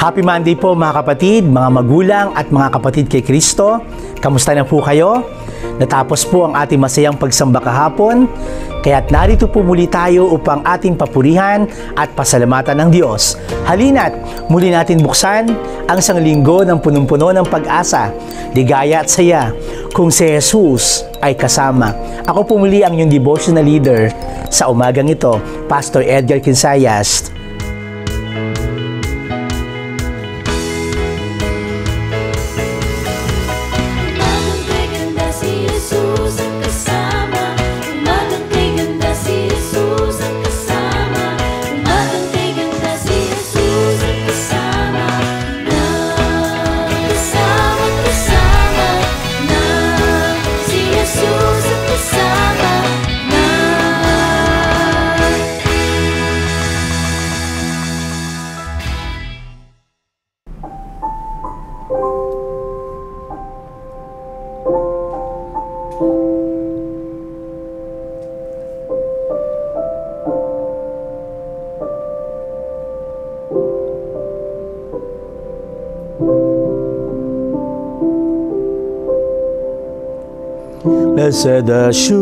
Happy Monday po mga kapatid, mga magulang at mga kapatid kay Kristo. Kamusta na po kayo? Natapos po ang ating masayang pagsamba kahapon, kaya't narito po muli tayo upang ating papurihan at pasalamatan ng Diyos. Halina't muli natin buksan ang isang linggo ng punong-puno ng pag-asa, ligaya at saya kung si Jesus ay kasama. Ako po muli ang inyong devotional leader sa umagang ito, Pastor Edgar Quinsayas. Blessed assurance,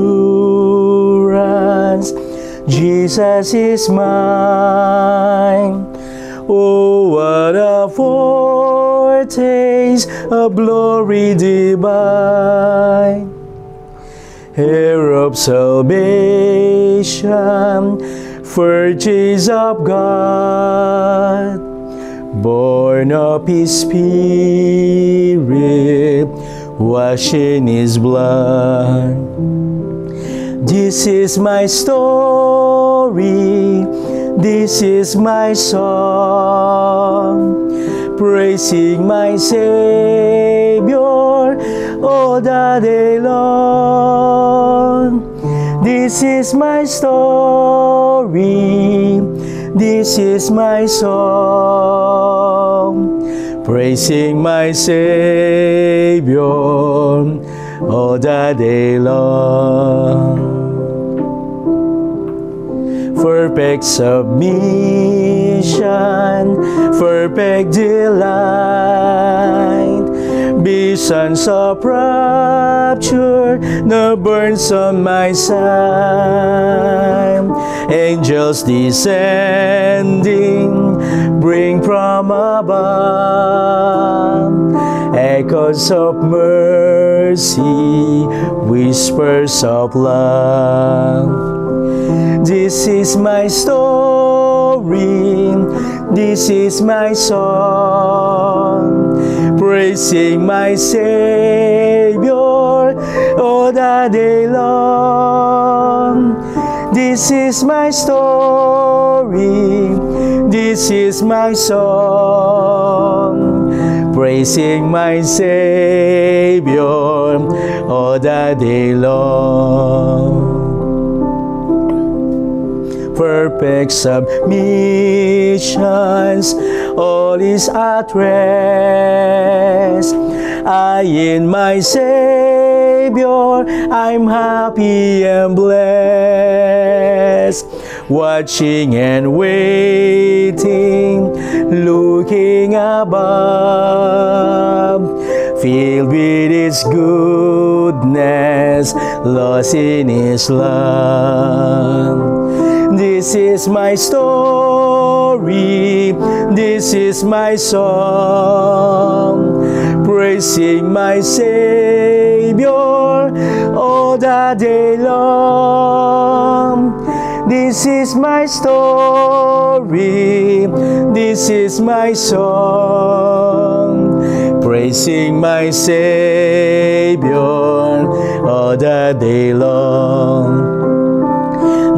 Jesus is mine. Oh, what a foretaste of glory divine. Heir of salvation, purchase of God, born of His Spirit, washed in His blood. This is my story, this is my song, praising my Savior all the day long. This is my story, this is my song, praising my Savior all the day long. Perfect submission, perfect delight, visions of rapture now burns on my side. Angels descending, bring from above echoes of mercy, whispers of love. This is my story, this is my song, praising my Savior all the day long. This is my story, this is my song, praising my Savior all the day long. Perfect submissions, all is at rest. I in my Savior, I'm happy and blessed. Watching and waiting, looking above, filled with His goodness, lost in His love. This is my story, this is my song, praising my Savior all the day long. This is my story, this is my song, praising my Savior all the day long.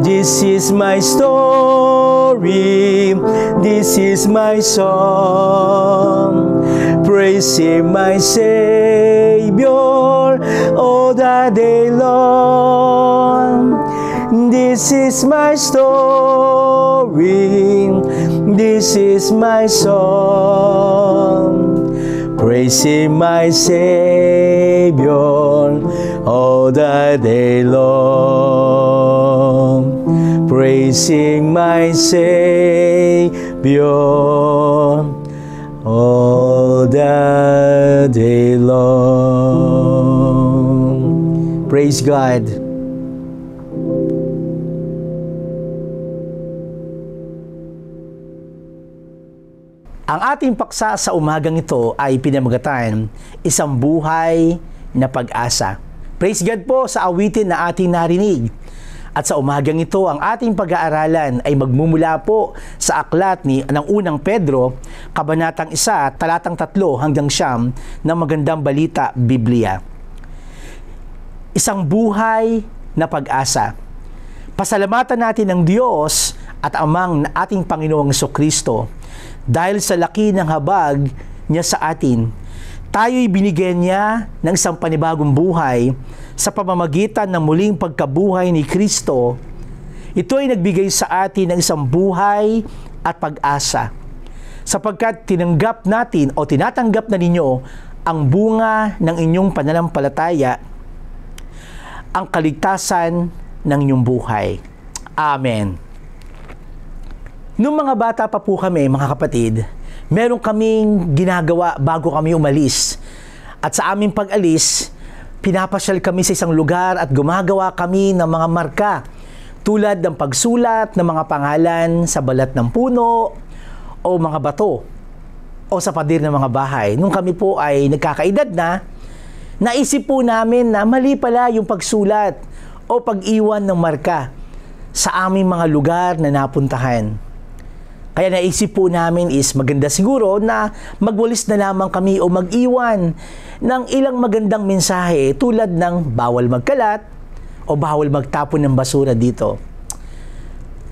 This is my story, this is my song, praising my Savior all the day long. This is my story, this is my song, praising my Savior all the day long. Praising my Savior all the day long. Praise God. Ang ating paksa sa umagang ito ay pinamagatan, Isang Buhay na Pag-asa. Praise God po sa awitin na ating narinig. At sa umagang ito, ang ating pag-aaralan ay magmumula po sa aklat ng unang Pedro, kabanatang 1, talatang 3 hanggang 9 ng Magandang Balita, Biblia. Isang buhay na pag-asa. Pasalamatan natin ang Diyos at Amang na ating Panginoong Jesucristo dahil sa laki ng habag niya sa atin. Tayo'y binigyan niya ng isang panibagong buhay sa pamamagitan ng muling pagkabuhay ni Kristo. Ito ay nagbigay sa atin ng isang buhay at pag-asa, sapagkat tinanggap natin o tinatanggap na ninyo ang bunga ng inyong pananampalataya, ang kaligtasan ng inyong buhay. Amen. Noong mga bata pa po kami, mga kapatid, meron kaming ginagawa bago kami umalis. At sa aming pag-alis, pinapasyal kami sa isang lugar at gumagawa kami ng mga marka tulad ng pagsulat ng mga pangalan sa balat ng puno o mga bato o sa pader ng mga bahay. Nung kami po ay nagkakaedad na, naisip po namin na mali pala yung pagsulat o pag-iwan ng marka sa aming mga lugar na napuntahan. Kaya naisip po namin is maganda siguro na magwalis na lamang kami o mag-iwan ng ilang magandang mensahe tulad ng bawal magkalat o bawal magtapon ng basura dito.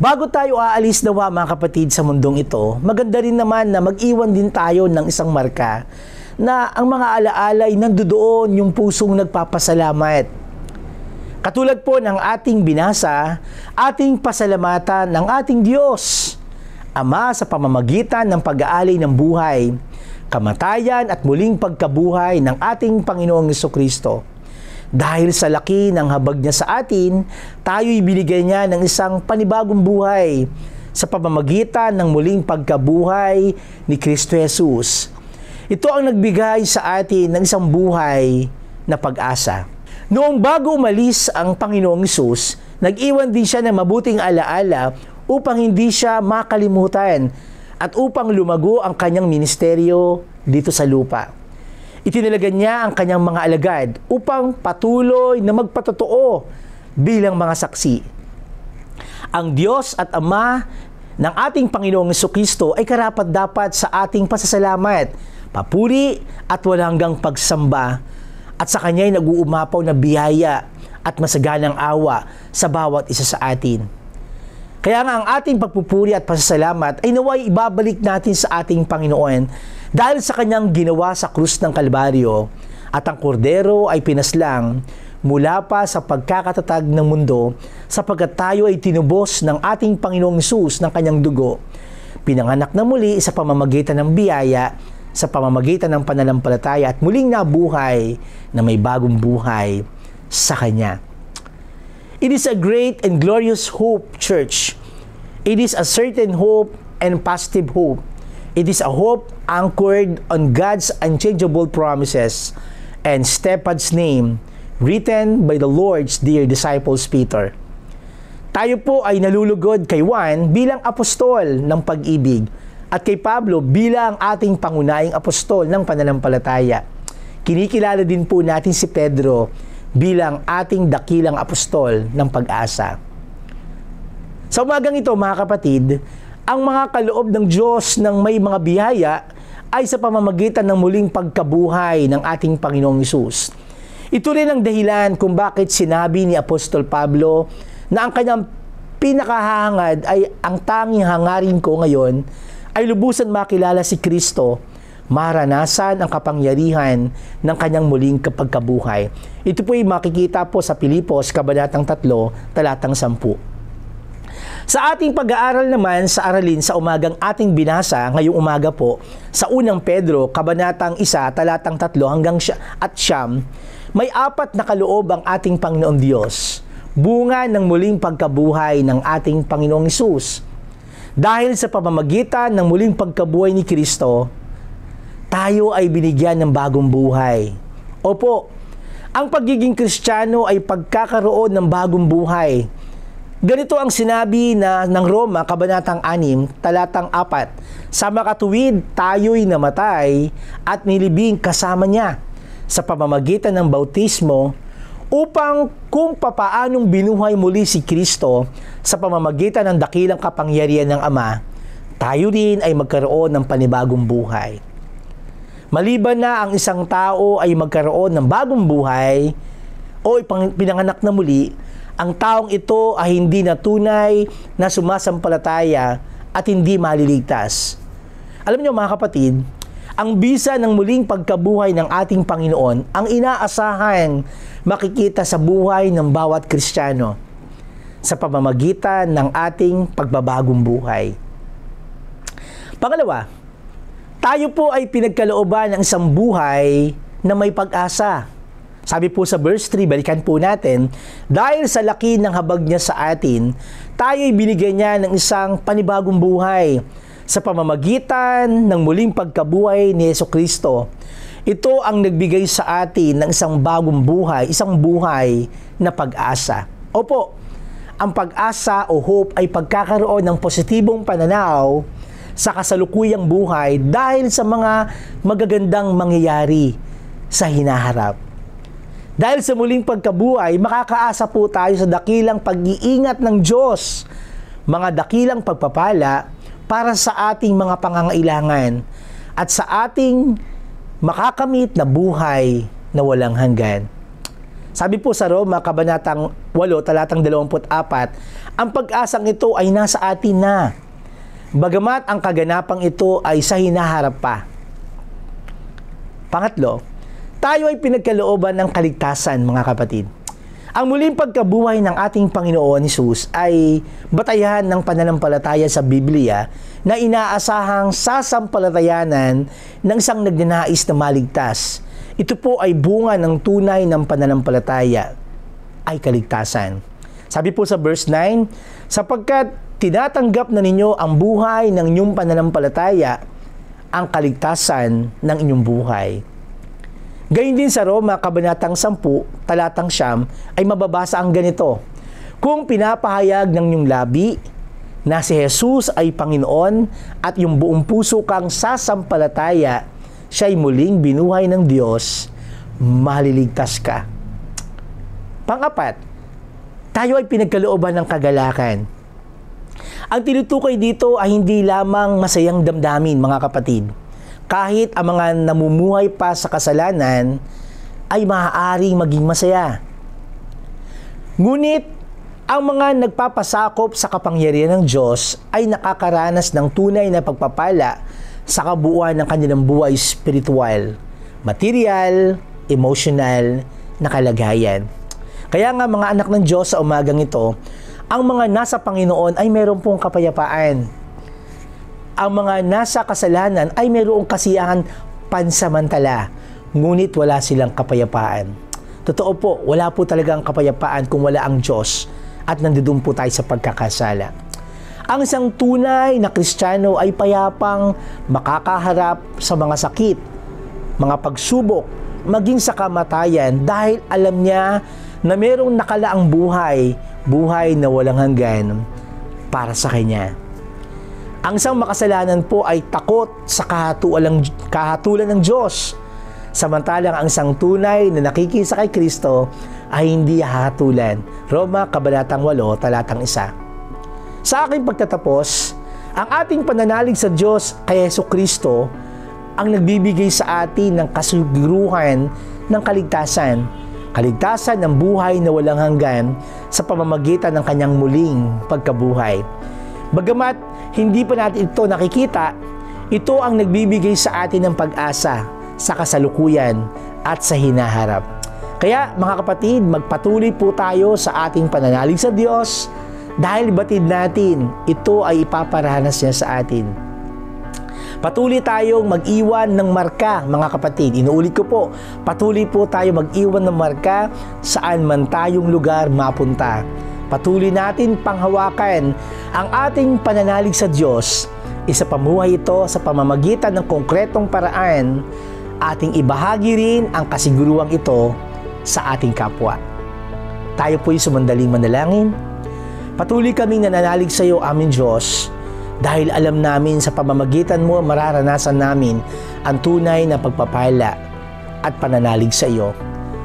Bago tayo aalis nawa mga kapatid sa mundong ito, maganda rin naman na mag-iwan din tayo ng isang marka na ang mga alaala ay nandoon yung pusong nagpapasalamat. Katulad po ng ating binasa, ating pasalamatan ng ating Diyos, Ama, sa pamamagitan ng pag-aalay ng buhay, kamatayan at muling pagkabuhay ng ating Panginoong Jesucristo. Dahil sa laki ng habag niya sa atin, tayo'y binigyan niya ng isang panibagong buhay sa pamamagitan ng muling pagkabuhay ni Kristo Jesus. Ito ang nagbigay sa atin ng isang buhay na pag-asa. Noong bago umalis ang Panginoong Hesus, nag-iwan din siya ng mabuting alaala upang hindi siya makalimutan at upang lumago ang kanyang ministeryo dito sa lupa. Itinalagan niya ang kanyang mga alagad upang patuloy na magpatotoo bilang mga saksi. Ang Diyos at Ama ng ating Panginoong Jesucristo ay karapat-dapat sa ating pasasalamat, papuri at walang hanggang pagsamba, at sa Kanya ay nag-uumapaw na biyaya at masaganang awa sa bawat isa sa atin. Kaya nga ang ating pagpupuri at pasasalamat ay naway ibabalik natin sa ating Panginoon dahil sa Kanyang ginawa sa krus ng Kalbaryo, at ang kordero ay pinaslang mula pa sa pagkakatatag ng mundo sapagkat tayo ay tinubos ng ating Panginoong Hesus ng Kanyang dugo. Pinanganak na muli sa pamamagitan ng biyaya, sa pamamagitan ng pananampalataya at muling nabuhay na may bagong buhay sa Kanya. It is a great and glorious hope, church. It is a certain hope and positive hope. It is a hope anchored on God's unchangeable promises and steadfast name, written by the Lord's dear disciples Peter. Tayo po ay nalulugod kay Juan bilang apostol ng pag-ibig at kay Pablo bilang ating pangunahing apostol ng pananampalataya. Kinikilala din po natin si Pedro bilang ating dakilang apostol ng pag-asa. Sa umagang ito, mga kapatid, ang mga kaloob ng Diyos ng may mga biyaya ay sa pamamagitan ng muling pagkabuhay ng ating Panginoong Hesus. Ito rin ang dahilan kung bakit sinabi ni Apostol Pablo na ang kanyang pinakahangad ay ang tanging hangarin ko ngayon ay lubusan makilala si Kristo, maranasan ang kapangyarihan ng kanyang muling kapagkabuhay. Ito po ay makikita po sa Pilipos, kabanatang 3, talatang 10. Sa ating pag-aaral naman sa aralin sa umagang ating binasa, ngayong umaga po, sa unang Pedro, kabanatang 1, talatang 3 hanggang 9, may 4 na kaloob ang ating Panginoong Diyos, bunga ng muling pagkabuhay ng ating Panginoong Hesus. Dahil sa pamamagitan ng muling pagkabuhay ni Kristo, tayo ay binigyan ng bagong buhay. Opo, ang pagiging Kristiyano ay pagkakaroon ng bagong buhay. Ganito ang sinabi ng Roma, Kabanatang 6, Talatang 4. Sa makatuwid, tayo'y namatay at nilibing kasama niya sa pamamagitan ng bautismo upang kung papaanong binuhay muli si Kristo sa pamamagitan ng dakilang kapangyarihan ng Ama, tayo din ay magkaroon ng panibagong buhay. Maliban na ang isang tao ay magkaroon ng bagong buhay o pinanganak na muli, ang taong ito ay hindi na tunay na sumasampalataya at hindi maliligtas. Alam niyo mga kapatid, ang bisa ng muling pagkabuhay ng ating Panginoon ang inaasahan makikita sa buhay ng bawat Kristiyano sa pamamagitan ng ating pagbabagong buhay. Pangalawa, tayo po ay pinagkalooban ng isang buhay na may pag-asa. Sabi po sa verse 3, balikan po natin, dahil sa laki ng habag niya sa atin, tayo'y binigyan niya ng isang panibagong buhay sa pamamagitan ng muling pagkabuhay ni Jesucristo. Ito ang nagbigay sa atin ng isang bagong buhay, isang buhay na pag-asa. Opo, ang pag-asa o hope ay pagkakaroon ng positibong pananaw sa kasalukuyang buhay dahil sa mga magagandang mangyayari sa hinaharap. Dahil sa muling pagkabuhay, makakaasa po tayo sa dakilang pag-iingat ng Diyos, mga dakilang pagpapala para sa ating mga pangangailangan at sa ating makakamit na buhay na walang hanggan. Sabi po sa Roma, Kabanatang 8, Talatang 24, ang pag-asang ito ay nasa atin na, bagamat ang kaganapang ito ay sa hinaharap pa. Pangatlo, tayo ay pinagkalooban ng kaligtasan, mga kapatid. Ang muling pagkabuhay ng ating Panginoon Hesus ay batayan ng pananampalataya sa Biblia na inaasahang sasampalatayanan ng isang nagnanais na maligtas. Ito po ay bunga ng tunay ng pananampalataya, ay kaligtasan. Sabi po sa verse 9, sapagkat tinatanggap na ninyo ang buhay ng inyong pananampalataya, ang kaligtasan ng inyong buhay. Gayun din sa Roma, Kabanatang 10, Talatang 9, ay mababasa ang ganito, kung pinapahayag ng inyong labi na si Jesus ay Panginoon at yung buong puso kang sasampalataya, siya'y muling binuhay ng Diyos, maliligtas ka. Pang-apat, tayo ay pinagkalooban ng kagalakan. Ang tinutukoy dito ay hindi lamang masayang damdamin, mga kapatid. Kahit ang mga namumuhay pa sa kasalanan ay maaaring maging masaya. Ngunit, ang mga nagpapasakop sa kapangyarihan ng Diyos ay nakakaranas ng tunay na pagpapala sa kabuuan ng kanilang buhay spiritual, material, emotional na kalagayan. Kaya nga mga anak ng Diyos sa umagang ito, ang mga nasa Panginoon ay meron pong kapayapaan. Ang mga nasa kasalanan ay mayroong kasiyahan pansamantala, ngunit wala silang kapayapaan. Totoo po, wala po talagang kapayapaan kung wala ang Diyos at nandoon po tayo sa pagkakasala. Ang isang tunay na Kristiyano ay payapang makakaharap sa mga sakit, mga pagsubok, maging sa kamatayan dahil alam niya na mayroong nakalaang buhay, buhay na walang hanggan para sa Kanya. Ang isang makasalanan po ay takot sa kahatulan ng Diyos. Samantalang ang isang tunay na nakikisa kay Kristo ay hindi hahatulan. Roma, Kabanatang 8, Talatang 1. Sa aking pagtatapos, ang ating pananalig sa Diyos kay Jesucristo ang nagbibigay sa atin ng kasiguruhan ng kaligtasan. Kaligtasan ng buhay na walang hanggan sa pamamagitan ng Kanyang muling pagkabuhay. Bagamat hindi pa natin ito nakikita, ito ang nagbibigay sa atin ng pag-asa sa kasalukuyan at sa hinaharap. Kaya mga kapatid, magpatuloy po tayo sa ating pananalig sa Diyos dahil batid natin, ito ay ipaparanas niya sa atin. Patuloy tayong mag-iwan ng marka, mga kapatid. Inuulit ko po, patuloy po tayo mag-iwan ng marka saan man tayong lugar mapunta. Patuloy natin panghawakan ang ating pananalig sa Diyos Isapamuhay ito sa pamamagitan ng konkretong paraan, ating ibahagi rin ang kasiguruang ito sa ating kapwa. Tayo po'y sumandaling manalangin. Patuloy kaming nananalig sa iyo, aming Diyos, dahil alam namin sa pamamagitan mo mararanasan namin ang tunay na pagpapala at pananalig sa iyo.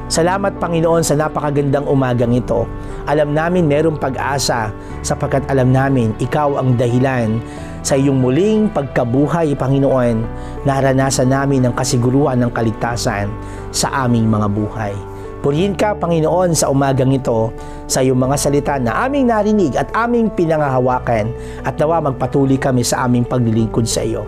Salamat, Panginoon, sa napakagandang umagang ito. Alam namin mayroong pag-asa sapagkat alam namin ikaw ang dahilan sa iyong muling pagkabuhay, Panginoon. Naranasan namin ang kasiguruhan ng kaligtasan sa aming mga buhay. Purihin ka, Panginoon, sa umagang ito sa iyong mga salita na aming narinig at aming pinangahawakan, at nawa magpatuloy kami sa aming paglilingkod sa iyo.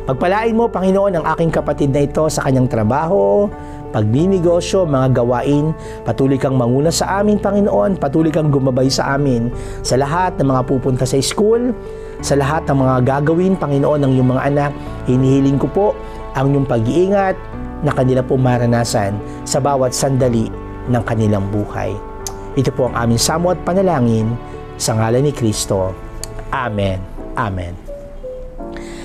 Pagpalain mo, Panginoon, ang aking kapatid na ito sa kanyang trabaho, pagninegosyo, mga gawain. Patuloy kang manguna sa amin, Panginoon. Patuloy kang gumabay sa amin sa lahat ng mga pupunta sa school, sa lahat ng mga gagawin, Panginoon, ng iyong mga anak. Hinihiling ko po ang iyong pag-iingat na kanila po maranasan sa bawat sandali ng kanilang buhay. Ito po ang aming samot panalangin sa ngalan ni Kristo. Amen. Amen.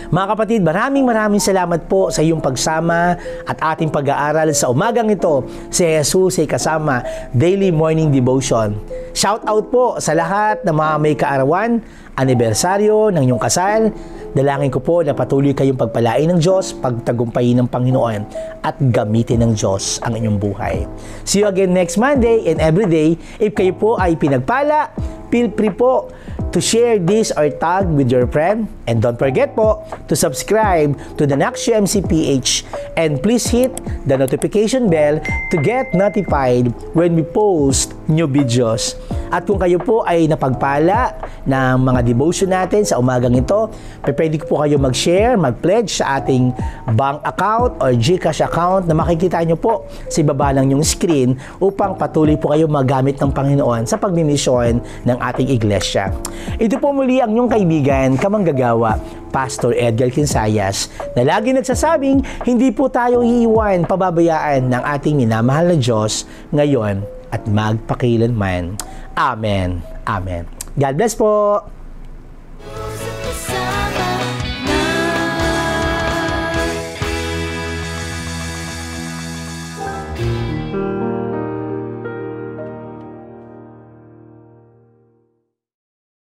Mga kapatid, maraming salamat po sa iyong pagsama at ating pag-aaral sa umagang ito. Si Jesus ay kasama, Daily Morning Devotion. Shout out po sa lahat ng mga may kaarawan, anibersaryo ng iyong kasal. Dalangin ko po na patuloy kayong pagpalain ng Diyos, pagtagumpayin ng Panginoon, at gamitin ng Diyos ang inyong buhay. See you again next Monday and every day. If kayo po ay pinagpala, feel free po to share this or tag with your friend. And don't forget po to subscribe to the Naxio MC PH, and please hit the notification bell to get notified when we post new videos. At kung kayo po ay napagpala ng mga devotion natin sa umagang ito, pwede po kayo mag-share, mag-pledge sa ating bank account or GCash account na makikita nyo po sa ibaba ng yung screen upang patuloy po kayo magamit ng Panginoon sa pagmimisyon ng ating iglesia. Ito po muli ang inyong kaibigan, kamanggagawa, Pastor Edgar Quinsayas, na lagi nagsasabing hindi po tayo iiwan, pababayaan ng ating minamahal na Diyos ngayon at magpakilanman. Amen. Amen. God bless po.